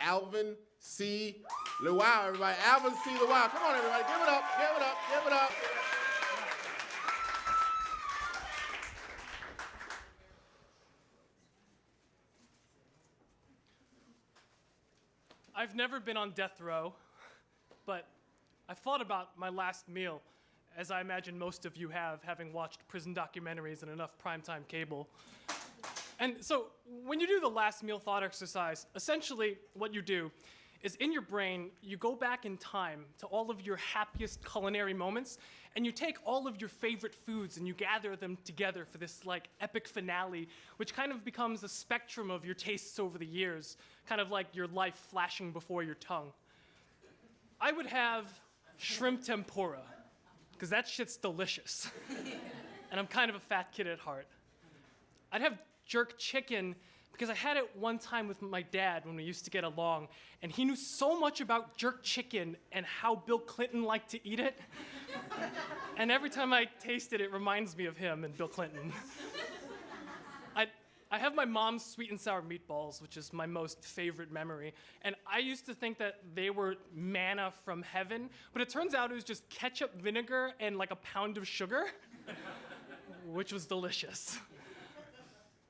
Alvin C. Lau, everybody. Alvin C. Lau. Come on, everybody. Give it up, give it up, give it up. I've never been on death row, but I've thought about my last meal, as I imagine most of you have, having watched prison documentaries and enough primetime cable. And so when you do the last meal thought exercise, essentially what you do is in your brain, you go back in time to all of your happiest culinary moments, and you take all of your favorite foods and you gather them together for this like epic finale, which kind of becomes a spectrum of your tastes over the years, kind of like your life flashing before your tongue. I would have shrimp tempura, because that shit's delicious. And I'm kind of a fat kid at heart. I'd have jerk chicken, because I had it one time with my dad when we used to get along, and he knew so much about jerk chicken and how Bill Clinton liked to eat it. And every time I taste it, it reminds me of him and Bill Clinton. I have my mom's sweet and sour meatballs, which is my most favorite memory. And I used to think that they were manna from heaven, but it turns out it was just ketchup, vinegar, and like a pound of sugar, which was delicious.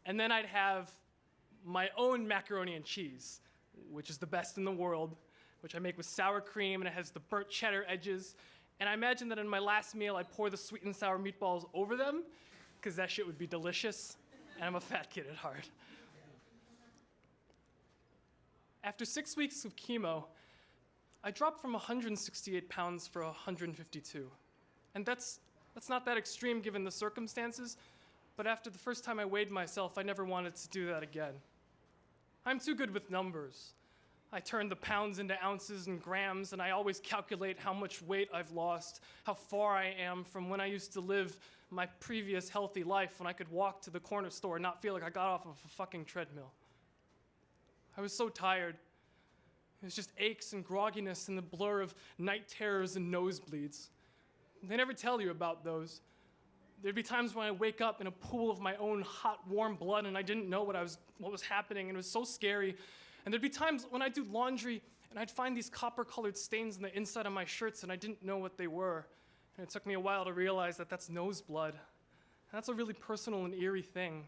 And then I'd have my own macaroni and cheese, which is the best in the world, which I make with sour cream, and it has the burnt cheddar edges. And I imagine that in my last meal, I'd pour the sweet and sour meatballs over them, because that shit would be delicious. And I'm a fat kid at heart. After 6 weeks of chemo, I dropped from 168 pounds for 152. And that's not that extreme given the circumstances, but after the first time I weighed myself, I never wanted to do that again. I'm too good with numbers. I turn the pounds into ounces and grams, and I always calculate how much weight I've lost, how far I am from when I used to live my previous healthy life when I could walk to the corner store and not feel like I got off of a fucking treadmill. I was so tired. It was just aches and grogginess and the blur of night terrors and nosebleeds. They never tell you about those. There'd be times when I wake up in a pool of my own hot, warm blood and I didn't know what was happening, and it was so scary. And there'd be times when I'd do laundry and I'd find these copper-colored stains on the inside of my shirts and I didn't know what they were. And it took me a while to realize that that's nose blood. And that's a really personal and eerie thing.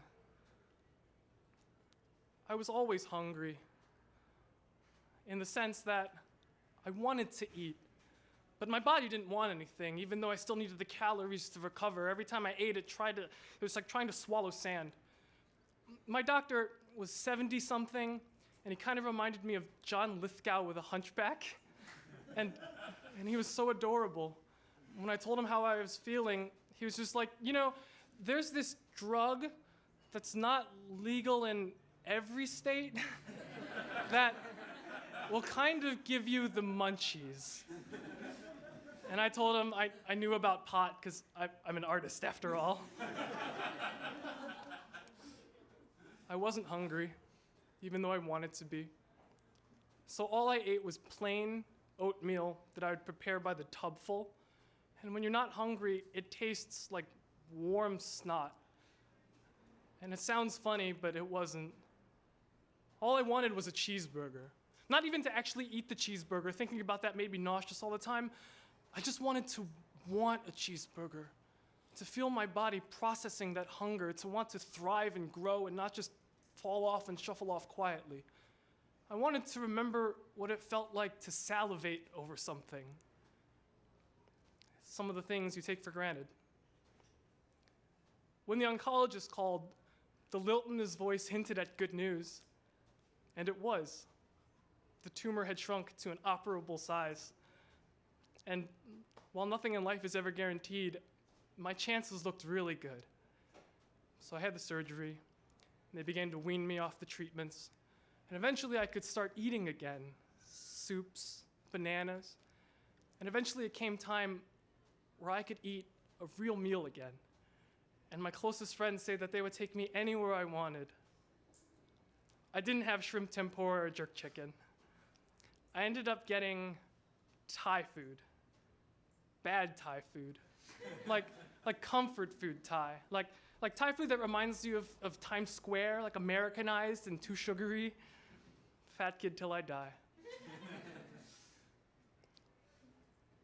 I was always hungry, in the sense that I wanted to eat, but my body didn't want anything, even though I still needed the calories to recover. Every time I ate, it was like trying to swallow sand. My doctor was 70-something, and he kind of reminded me of John Lithgow with a hunchback. And he was so adorable. When I told him how I was feeling, he was just like, there's this drug that's not legal in every state that will kind of give you the munchies. And I told him I knew about pot because I'm an artist after all. I wasn't hungry, even though I wanted to be. So all I ate was plain oatmeal that I would prepare by the tubful. And when you're not hungry, it tastes like warm snot. And it sounds funny, but it wasn't. All I wanted was a cheeseburger. Not even to actually eat the cheeseburger. Thinking about that made me nauseous all the time. I just wanted to want a cheeseburger. To feel my body processing that hunger. To want to thrive and grow and not just fall off and shuffle off quietly. I wanted to remember what it felt like to salivate over something. Some of the things you take for granted. When the oncologist called, the lilt in his voice hinted at good news. And it was. The tumor had shrunk to an operable size. And while nothing in life is ever guaranteed, my chances looked really good. So I had the surgery, and they began to wean me off the treatments. And eventually I could start eating again. Soups, bananas. And eventually it came time where I could eat a real meal again. And my closest friends say that they would take me anywhere I wanted. I didn't have shrimp tempura or jerk chicken. I ended up getting Thai food. Bad Thai food. like comfort food Thai. Like Thai food that reminds you of Times Square, like Americanized and too sugary. fat kid till I die.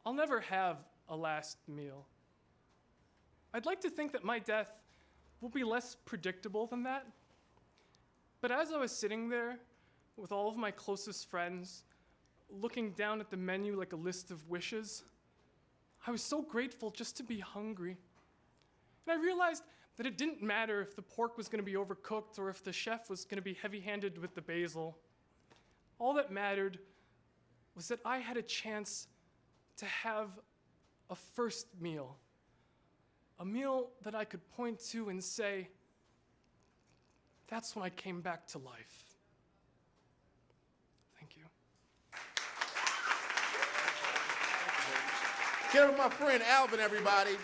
I'll never have a last meal. I'd like to think that my death will be less predictable than that. But as I was sitting there with all of my closest friends, looking down at the menu like a list of wishes, I was so grateful just to be hungry. And I realized that it didn't matter if the pork was going to be overcooked or if the chef was going to be heavy-handed with the basil. All that mattered was that I had a chance to have a first meal. A meal that I could point to and say, that's when I came back to life. Thank you. Give it my friend Alvin, everybody.